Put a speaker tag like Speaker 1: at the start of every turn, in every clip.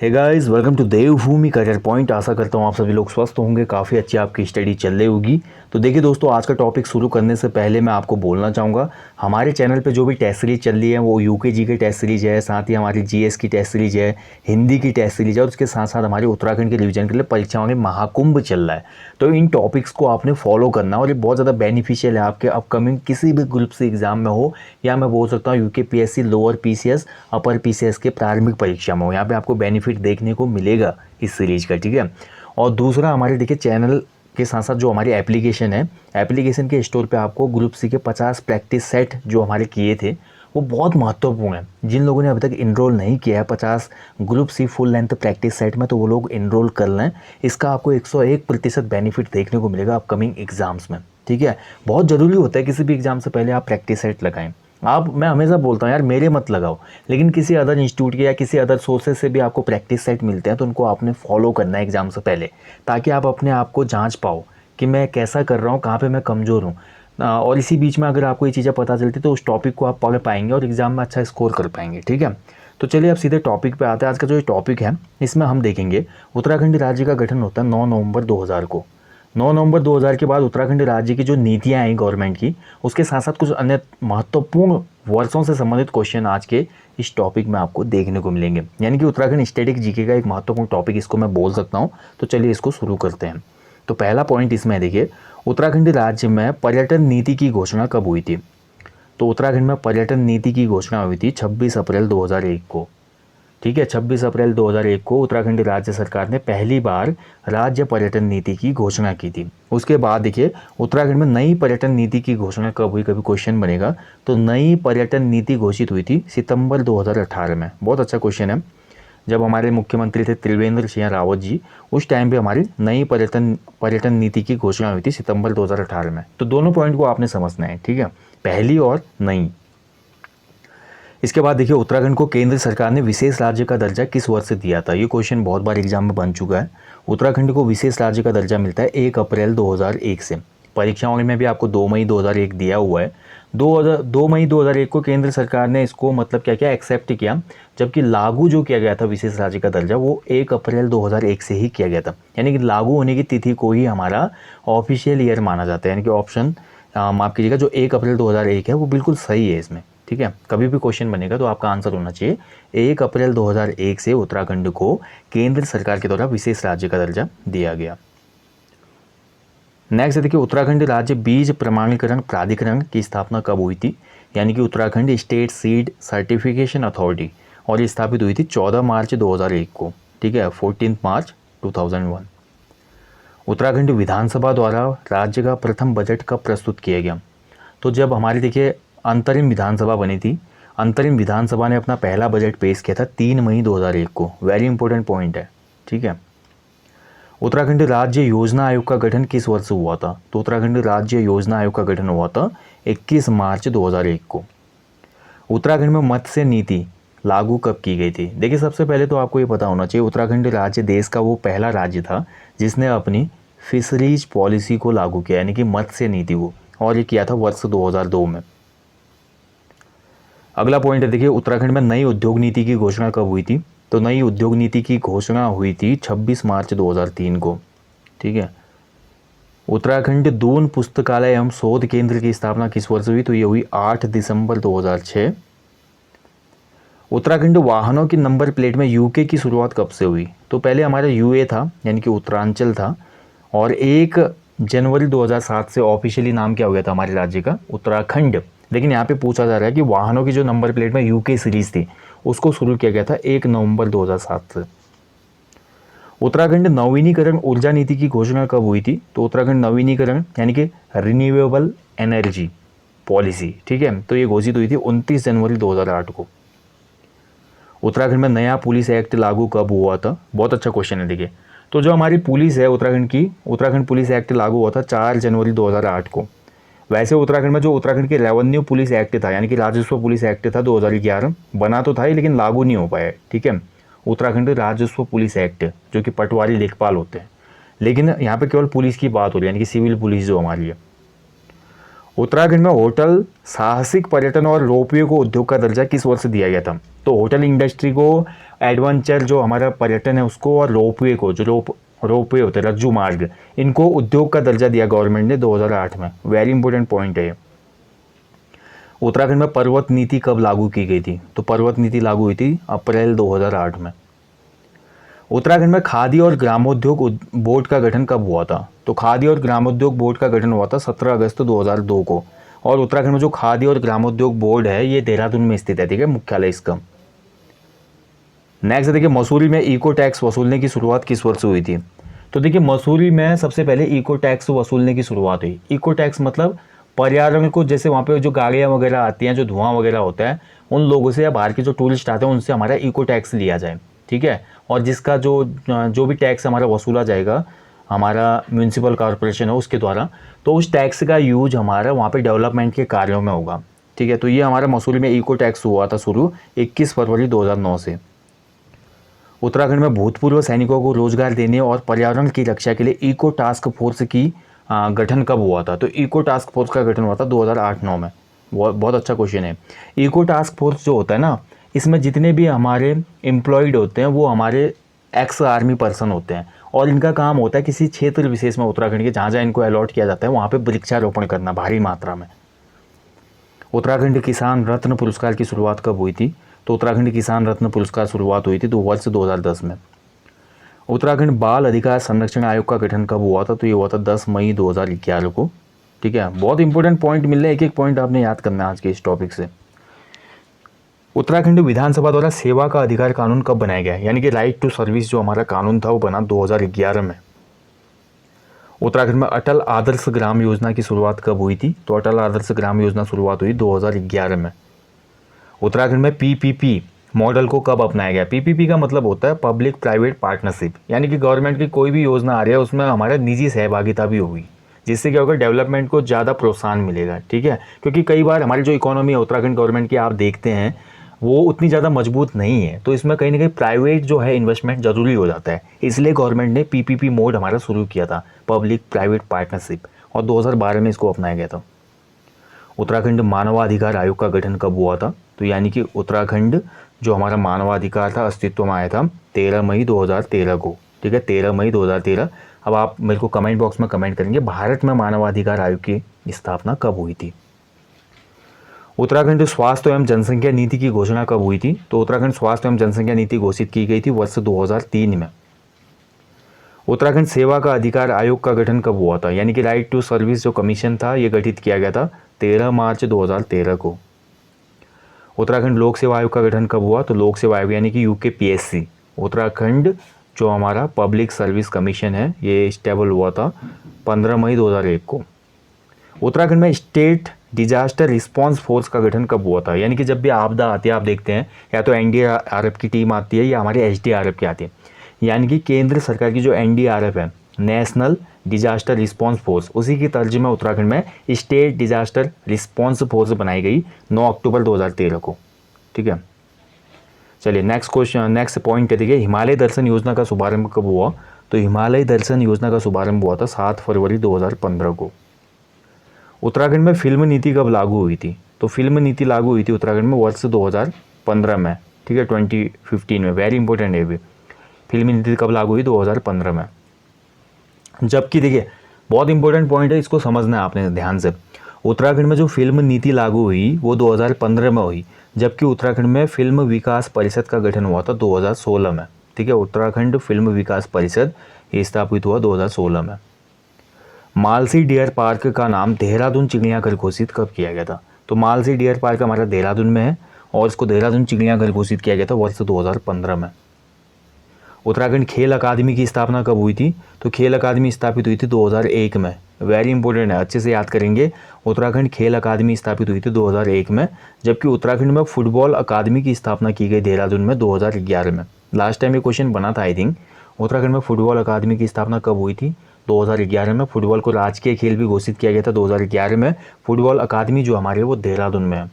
Speaker 1: Hey guys, welcome to Devbhoomi career point. आशा करता हूँ आप सभी लोग स्वस्थ होंगे, काफ़ी अच्छी आपकी स्टडी चल रही होगी। तो देखिए दोस्तों, आज का टॉपिक शुरू करने से पहले मैं आपको बोलना चाहूँगा, हमारे चैनल पे जो भी टेस्ट सीरीज चल रही है वो यूकेजी की टेस्ट सीरीज है, साथ ही हमारी जीएस की टेस्ट सीरीज है, हिंदी की टेस्ट सीरीज है और उसके साथ साथ हमारे उत्तराखंड के रिवीजन के लिए परीक्षाओं में महाकुंभ चल रहा है। तो इन टॉपिक्स को आपने फॉलो करना और ये बहुत ज़्यादा बेनिफिशियल है आपके अपकमिंग किसी भी ग्रुप से एग्जाम में हो, या मैं बोल सकता हूँ UKPSC, lower PCS, upper PCS के प्रारंभिक परीक्षा में हो। यहाँ पे आपको बेनिफिट देखने को मिलेगा इस सीरीज का, ठीक है। और दूसरा, हमारे देखिए चैनल के साथ साथ जो हमारी एप्लीकेशन है, एप्लीकेशन के स्टोर पे आपको ग्रुप सी के 50 प्रैक्टिस सेट जो हमारे किए थे वो बहुत महत्वपूर्ण है। जिन लोगों ने अभी तक इनरोल नहीं किया है 50 group C full length practice set में, तो वो लोग इनरोल कर लें। इसका आपको 101% बेनिफिट देखने को मिलेगा अपकमिंग एग्जाम्स में, ठीक है। बहुत ज़रूरी होता है किसी भी एग्जाम से पहले आप प्रैक्टिस सेट लगाएं। मैं हमेशा बोलता हूँ यार, मेरे मत लगाओ, लेकिन किसी अदर इंस्टीट्यूट के या किसी अदर सोर्सेज से भी आपको प्रैक्टिस सेट मिलते हैं तो उनको आपने फॉलो करना है एग्जाम से पहले, ताकि आप अपने आप को जांच पाओ कि मैं कैसा कर रहा हूँ, कहाँ पे मैं कमज़ोर हूँ। और इसी बीच में अगर आपको ये चीज़ें पता चलती तो उस टॉपिक को आप पढ़ पाएंगे और एग्ज़ाम में अच्छा स्कोर कर पाएंगे, ठीक है। तो चलिए अब सीधे टॉपिक पे आते हैं। आज का जो ये टॉपिक है इसमें हम देखेंगे उत्तराखंड राज्य का गठन होता है 9 नवंबर 2000 को। 9 नवंबर 2000 के बाद उत्तराखंड राज्य की जो नीतियाँ आई गवर्नमेंट की, उसके साथ साथ कुछ अन्य महत्वपूर्ण वर्षों से संबंधित क्वेश्चन आज के इस टॉपिक में आपको देखने को मिलेंगे। यानी कि उत्तराखंड स्टैटिक जीके का एक महत्वपूर्ण टॉपिक इसको मैं बोल सकता हूँ। तो चलिए इसको शुरू करते हैं। तो पहला पॉइंट इसमें देखिए, उत्तराखंड राज्य में पर्यटन नीति की घोषणा कब हुई थी। तो उत्तराखंड में पर्यटन नीति की घोषणा हुई थी 26 अप्रैल 2001 को, ठीक है। 26 अप्रैल 2001 को उत्तराखंड राज्य सरकार ने पहली बार राज्य पर्यटन नीति की घोषणा की थी। उसके बाद देखिए उत्तराखंड में नई पर्यटन नीति की घोषणा कब हुई, कभी क्वेश्चन बनेगा। तो नई पर्यटन नीति घोषित हुई थी सितंबर 2018 में। बहुत अच्छा क्वेश्चन है। जब हमारे मुख्यमंत्री थे त्रिवेंद्र सिंह रावत जी, उस टाइम पे हमारी नई पर्यटन नीति की घोषणा हुई थी सितंबर 2018 में। तो दोनों पॉइंट को आपने समझना है, ठीक है, पहली और नई। इसके बाद देखिए उत्तराखंड को केंद्र सरकार ने विशेष राज्य का दर्जा किस वर्ष से दिया था। ये क्वेश्चन बहुत बार एग्जाम में बन चुका है। उत्तराखंड को विशेष राज्य का दर्जा मिलता है 1 अप्रैल 2001 से। परीक्षाओं में भी आपको 2 मई 2001 दिया हुआ है। 2 मई 2001 को केंद्र सरकार ने इसको मतलब क्या किया, एक्सेप्ट किया। जबकि लागू जो किया गया था विशेष राज्य का दर्जा, वो 1 अप्रैल 2001 से ही किया गया था। यानी कि लागू होने की तिथि को ही हमारा ऑफिशियल ईयर माना जाता है। यानी कि ऑप्शन माफ कीजिएगा, जो 1 अप्रैल 2001 है वो बिल्कुल सही है इसमें, ठीक है। कभी भी क्वेश्चन बनेगा तो आपका आंसर होना चाहिए 1 अप्रैल 2001 से उत्तराखंड को केंद्र सरकार के द्वारा विशेष राज्य का दर्जा दिया गया। नेक्स्ट देखिए, उत्तराखंड राज्य बीज प्रमाणीकरण प्राधिकरण की स्थापना कब हुई थी। यानी कि Uttarakhand state seed certification authority, और ये स्थापित हुई थी 14 मार्च 2001 को, ठीक है, 14 मार्च 2001। उत्तराखंड विधानसभा द्वारा राज्य का प्रथम बजट कब प्रस्तुत किया गया। तो जब हमारी देखिए अंतरिम विधानसभा बनी थी, अंतरिम विधानसभा ने अपना पहला बजट पेश किया था 3 मई 2001 को। वेरी इंपॉर्टेंट पॉइंट है, ठीक है। उत्तराखंड राज्य योजना आयोग का गठन किस वर्ष हुआ था। तो उत्तराखंड राज्य योजना आयोग का गठन हुआ था 21 मार्च 2001 को। उत्तराखंड में मत्स्य नीति लागू कब की गई थी। देखिए सबसे पहले तो आपको ये पता होना चाहिए, उत्तराखंड राज्य देश का वो पहला राज्य था जिसने अपनी फिशरीज पॉलिसी को लागू किया, यानी कि मत्स्य नीति को, और ये किया था वर्ष 2002 में। अगला पॉइंट है देखिए, उत्तराखंड में नई उद्योग नीति की घोषणा कब हुई थी। तो नई उद्योग नीति की घोषणा हुई थी 26 मार्च 2003 को, ठीक है। उत्तराखंड दून पुस्तकालय एवं शोध केंद्र की स्थापना किस वर्ष हुई। तो ये हुई 8 दिसंबर 2006। उत्तराखंड वाहनों की नंबर प्लेट में यूके की शुरुआत कब से हुई। तो पहले हमारा यूए था, यानी कि उत्तरांचल था, और 1 जनवरी 2007 से ऑफिशियली नाम क्या हो गया था हमारे राज्य का, उत्तराखंड। लेकिन यहाँ पे पूछा जा रहा है कि वाहनों की जो नंबर प्लेट में यूके सीरीज थी उसको शुरू किया गया था 1 नवंबर 2007 से। उत्तराखंड नवीनीकरण ऊर्जा नीति की घोषणा कब हुई थी। तो उत्तराखंड नवीनीकरण यानी कि रिन्यूएबल एनर्जी पॉलिसी, ठीक है, तो ये घोषित हुई थी 29 जनवरी 2008 को। उत्तराखंड में नया पुलिस एक्ट लागू कब हुआ था। बहुत अच्छा क्वेश्चन है देखिए। तो जो हमारी पुलिस है उत्तराखंड की, उत्तराखंड पुलिस एक्ट लागू हुआ था 4 जनवरी 2008 को। वैसे उत्तराखंड में जो उत्तराखंड के रेवेन्यू पुलिस एक्ट था, यानी कि राजस्व पुलिस एक्ट था 2011, बना तो था ही लेकिन लागू नहीं हो पाया, ठीक है। उत्तराखंड राजस्व पुलिस एक्ट, जो कि पटवारी लेखपाल होते हैं, लेकिन यहाँ पे केवल पुलिस की बात हो रही है, यानी कि सिविल पुलिस जो हमारी है। उत्तराखंड में होटल, साहसिक पर्यटन और रोपवे को उद्योग का दर्जा किस वर्ष दिया गया था? तो होटल इंडस्ट्री को, एडवेंचर जो हमारा पर्यटन है उसको, और रोपवे को, जो रोपवे होते हैं रज्जू मार्ग, इनको उद्योग का दर्जा दिया गवर्नमेंट ने 2008 में। वेरी इंपॉर्टेंट पॉइंट है ये। उत्तराखंड में पर्वत नीति कब लागू की गई थी? तो पर्वत नीति लागू हुई थी अप्रैल 2008 में। उत्तराखंड में खादी और ग्रामोद्योग बोर्ड का गठन कब हुआ था? तो खादी और ग्रामोद्योग बोर्ड का गठन हुआ था 17 अगस्त 2002 को। और उत्तराखंड में जो खादी और ग्रामोद्योग बोर्ड है ये देहरादून में स्थित है, ठीक है, मुख्यालय इसका। नेक्स्ट देखिए, मसूरी में इको टैक्स वसूलने की शुरुआत किस वर्ष हुई थी? तो देखिए, मसूरी में सबसे पहले इको टैक्स वसूलने की शुरुआत हुई। इको टैक्स मतलब पर्यावरण को, जैसे वहाँ पे जो गाड़ियाँ वगैरह आती हैं, जो धुआं वगैरह होता है, उन लोगों से या बाहर के जो टूरिस्ट आते हैं उनसे हमारा इको टैक्स लिया जाए, ठीक है। और जिसका जो भी टैक्स हमारा वसूला जाएगा, हमारा म्यूनसिपल कॉरपोरेशन है उसके द्वारा, तो उस टैक्स का यूज हमारा वहाँ पे डेवलपमेंट के कार्यों में होगा, ठीक है। तो ये हमारा मसूरी में इको टैक्स हुआ था शुरू 21 फरवरी 2009 से। उत्तराखंड में भूतपूर्व सैनिकों को रोजगार देने और पर्यावरण की रक्षा के लिए इको टास्क फोर्स की गठन कब हुआ था? तो इको टास्क फोर्स का गठन हुआ था 2008-9 में। बहुत अच्छा क्वेश्चन है। इको टास्क फोर्स जो होता है ना, इसमें जितने भी हमारे एम्प्लॉयड होते हैं वो हमारे एक्स आर्मी पर्सन होते हैं, और इनका काम होता है किसी क्षेत्र विशेष में उत्तराखंड के जहाँ जहाँ इनको अलॉट किया जाता है वहाँ पे वृक्षारोपण करना भारी मात्रा में। उत्तराखंड किसान रत्न पुरस्कार की शुरुआत कब हुई थी? तो उत्तराखंड किसान रत्न पुरस्कार शुरुआत हुई थी वर्ष 2010 में। उत्तराखंड बाल अधिकार संरक्षण आयोग का गठन कब हुआ था? तो ये हुआ था 10 मई 2011 को, ठीक है। बहुत इंपॉर्टेंट पॉइंट मिल रहे हैं, एक एक पॉइंट आपने याद करना है आज के इस टॉपिक से। उत्तराखंड विधानसभा द्वारा सेवा का अधिकार कानून कब बनाया गया? यानी कि राइट टू सर्विस जो हमारा कानून था वो बना 2011 में। उत्तराखंड में अटल आदर्श ग्राम योजना की शुरुआत कब हुई थी? तो अटल आदर्श ग्राम योजना शुरुआत हुई 2011 में। उत्तराखंड में पीपीपी मॉडल को कब अपनाया गया? पीपीपी का मतलब होता है पब्लिक प्राइवेट पार्टनरशिप, यानी कि गवर्नमेंट की कोई भी योजना आ रही है उसमें हमारा निजी सहभागिता भी होगी, जिससे क्या होगा, डेवलपमेंट को ज़्यादा प्रोत्साहन मिलेगा, ठीक है। क्योंकि कई बार हमारी जो इकोनॉमी है उत्तराखंड गवर्नमेंट की, आप देखते हैं वो उतनी ज़्यादा मजबूत नहीं है, तो इसमें कहीं ना कहीं प्राइवेट जो है इन्वेस्टमेंट ज़रूरी हो जाता है। इसलिए गवर्नमेंट ने पीपीपी मोड हमारा शुरू किया था, पब्लिक प्राइवेट पार्टनरशिप, और 2012 में इसको अपनाया गया था। उत्तराखंड मानवाधिकार आयोग का गठन कब हुआ था? तो यानी कि उत्तराखंड जो हमारा मानवाधिकार था अस्तित्व में आया था 13 मई 2013 को, ठीक है, 13 मई 2013। अब आप मेरे को कमेंट बॉक्स में कमेंट करेंगे भारत में मानवाधिकार आयोग की स्थापना कब हुई थी। उत्तराखंड स्वास्थ्य एवं जनसंख्या नीति की घोषणा कब हुई थी? तो उत्तराखंड स्वास्थ्य एवं जनसंख्या नीति घोषित की गई थी वर्ष 2003 में। उत्तराखंड सेवा का अधिकार आयोग का गठन कब हुआ था? यानी कि राइट टू सर्विस जो कमीशन था ये गठित किया गया था 13 मार्च 2013 को। उत्तराखंड लोक सेवा आयोग का गठन कब हुआ? तो लोक सेवा आयोग यानी कि यूकेपीएससी, उत्तराखंड जो हमारा पब्लिक सर्विस कमीशन है ये स्टेबल हुआ था 15 मई 2001 को। उत्तराखंड में स्टेट डिजास्टर रिस्पांस फोर्स का गठन कब हुआ था? यानी कि जब भी आपदा आती है, आप देखते हैं या तो एनडीआरएफ की टीम आती है या हमारी एसडीआरएफ की आती है, यानी कि केंद्र सरकार की जो एनडीआरएफ है, नेशनल डिजास्टर रिस्पांस फोर्स, उसी की तर्ज में उत्तराखंड में स्टेट डिजास्टर रिस्पांस फोर्स बनाई गई 9 अक्टूबर 2013 को, ठीक है। चलिए नेक्स्ट क्वेश्चन, नेक्स्ट पॉइंट है, देखिए हिमालय दर्शन योजना का शुभारंभ कब हुआ? तो हिमालय दर्शन योजना का शुभारंभ हुआ था 7 फरवरी 2015 को। उत्तराखंड में फिल्म नीति कब लागू हुई थी? तो फिल्म नीति लागू हुई थी उत्तराखंड में वर्ष 2015 में, ठीक है, 2015 में। वेरी इंपॉर्टेंट है भी, फिल्म नीति कब लागू हुई? 2015 में। जबकि देखिए बहुत इंपॉर्टेंट पॉइंट है, इसको समझना है आपने ध्यान से। उत्तराखंड में जो फिल्म नीति लागू हुई वो 2015 में हुई, जबकि उत्तराखंड में फिल्म विकास परिषद का गठन हुआ था 2016 में, ठीक है। उत्तराखंड फिल्म विकास परिषद ये स्थापित हुआ 2016 में। मालसी डियर पार्क का नाम देहरादून चिड़ियाघर घोषित कब किया गया था? तो मालसी डियर पार्क हमारा देहरादून में है और इसको देहरादून चिड़ियाघर घोषित किया गया था वर्ष 2015 में। उत्तराखंड खेल अकादमी की स्थापना कब हुई थी? तो खेल अकादमी स्थापित हुई थी 2001 में। वेरी इंपॉर्टेंट है, अच्छे से याद करेंगे। उत्तराखंड खेल अकादमी स्थापित हुई थी 2001 में, जबकि उत्तराखंड में फुटबॉल अकादमी की स्थापना की गई देहरादून में 2011 में। लास्ट टाइम ये क्वेश्चन बना था आई थिंक, उत्तराखंड में फुटबॉल अकादमी की स्थापना कब हुई थी? 2011 में। फुटबॉल को राजकीय खेल भी घोषित किया गया था 2011 में। फुटबॉल अकादमी जो हमारी है वो देहरादून में है।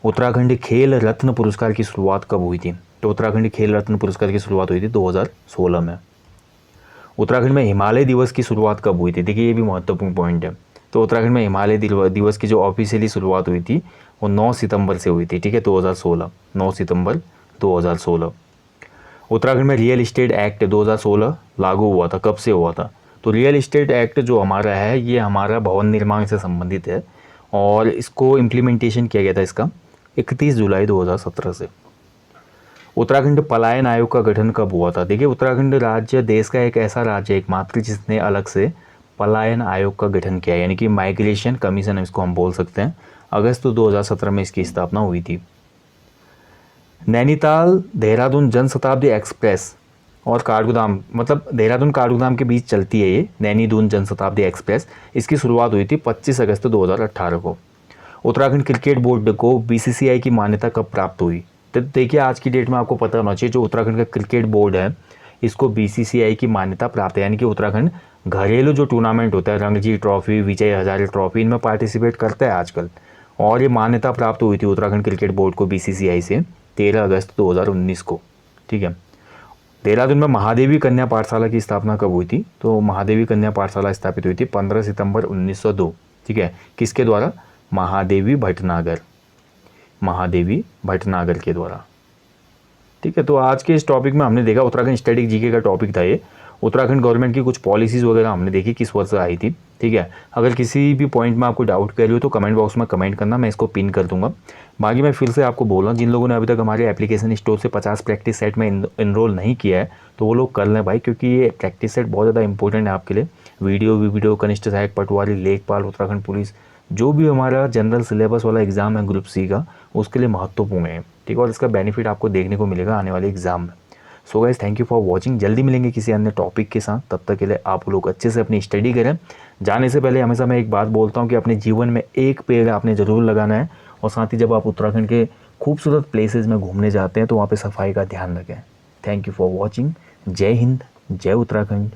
Speaker 1: उत्तराखंड खेल रत्न पुरस्कार की शुरुआत कब हुई थी? तो उत्तराखंड खेल रत्न पुरस्कार की शुरुआत हुई थी 2016 में। उत्तराखंड में हिमालय दिवस की शुरुआत कब हुई थी? देखिए ये भी महत्वपूर्ण पॉइंट है। तो उत्तराखंड में हिमालय दिवस की जो ऑफिशियली शुरुआत हुई थी वो 9 सितंबर से हुई थी, ठीक है, 2016, 9 सितंबर 2016। उत्तराखंड में रियल इस्टेट एक्ट 2016 लागू हुआ था। कब से हुआ था? तो रियल इस्टेट एक्ट जो हमारा है ये हमारा भवन निर्माण से संबंधित है और इसको इम्प्लीमेंटेशन किया गया था इसका 31 जुलाई 2017 से। उत्तराखंड पलायन आयोग का गठन कब हुआ था? देखिए, उत्तराखंड राज्य देश का एक ऐसा राज्य एकमात्र जिसने अलग से पलायन आयोग का गठन किया, यानी कि माइग्रेशन कमीशन इसको हम बोल सकते हैं। अगस्त 2017 में इसकी स्थापना हुई थी। नैनीताल देहरादून जनशताब्दी एक्सप्रेस और काठगोदाम, मतलब देहरादून काठगोदाम के बीच चलती है ये नैनीदून जनशताब्दी एक्सप्रेस। इसकी शुरुआत हुई थी 25 अगस्त 2018 को। उत्तराखंड क्रिकेट बोर्ड को बीसीसीआई की मान्यता कब प्राप्त हुई? तो देखिए, आज की डेट में आपको पता होना चाहिए जो उत्तराखंड का क्रिकेट बोर्ड है इसको बीसीसीआई की मान्यता प्राप्त है, यानी कि उत्तराखंड घरेलू जो टूर्नामेंट होता है रणजी ट्रॉफी, विजय हजारे ट्रॉफी, इनमें पार्टिसिपेट करता है आजकल। और ये मान्यता प्राप्त हुई थी उत्तराखंड क्रिकेट बोर्ड को बीसीसीआई से 13 अगस्त 2019 को, ठीक है। देहरादून में महादेवी कन्या पाठशाला की स्थापना कब हुई थी? तो महादेवी कन्या पाठशाला स्थापित हुई थी 15 सितंबर 1902, ठीक है। किसके द्वारा? महादेवी भटनागर, महादेवी भटनागर के द्वारा, ठीक है। तो आज के इस टॉपिक में हमने देखा उत्तराखंड स्टैटिक जीके का टॉपिक था ये। उत्तराखंड गवर्नमेंट की कुछ पॉलिसीज़ वगैरह हमने देखी किस वर्ष आई थी, ठीक है। अगर किसी भी पॉइंट में आपको डाउट कर रही हो तो कमेंट बॉक्स में कमेंट करना, मैं इसको पिन कर दूंगा। बाकी मैं फिर से आपको बोल रहा हूँ, जिन लोगों ने अभी तक हमारे एप्लीकेशन स्टोर से 50 प्रैक्टिस सेट में इनरोल नहीं किया है तो वो लोग कर लें भाई, क्योंकि ये प्रैक्टिस सेट बहुत ज़्यादा इंपॉर्टेंट है आपके लिए। वीडियो कनिष्ठ सहायक पटवारी, लेखपाल, उत्तराखंड पुलिस, जो भी हमारा जनरल सिलेबस वाला एग्जाम है ग्रुप सी का, उसके लिए महत्वपूर्ण है, ठीक है। और इसका बेनिफिट आपको देखने को मिलेगा आने वाले एग्जाम में। So guys, thank you for watching. जल्दी मिलेंगे किसी अन्य टॉपिक के साथ, तब तक के लिए आप लोग अच्छे से अपनी स्टडी करें। जाने से पहले हमेशा मैं एक बात बोलता हूँ कि अपने जीवन में एक पेड़ आपने ज़रूर लगाना है, और साथ ही जब आप उत्तराखंड के खूबसूरत प्लेसेस में घूमने जाते हैं तो वहाँ पे सफाई का ध्यान रखें। Thank you for watching. जय हिंद, जय उत्तराखंड।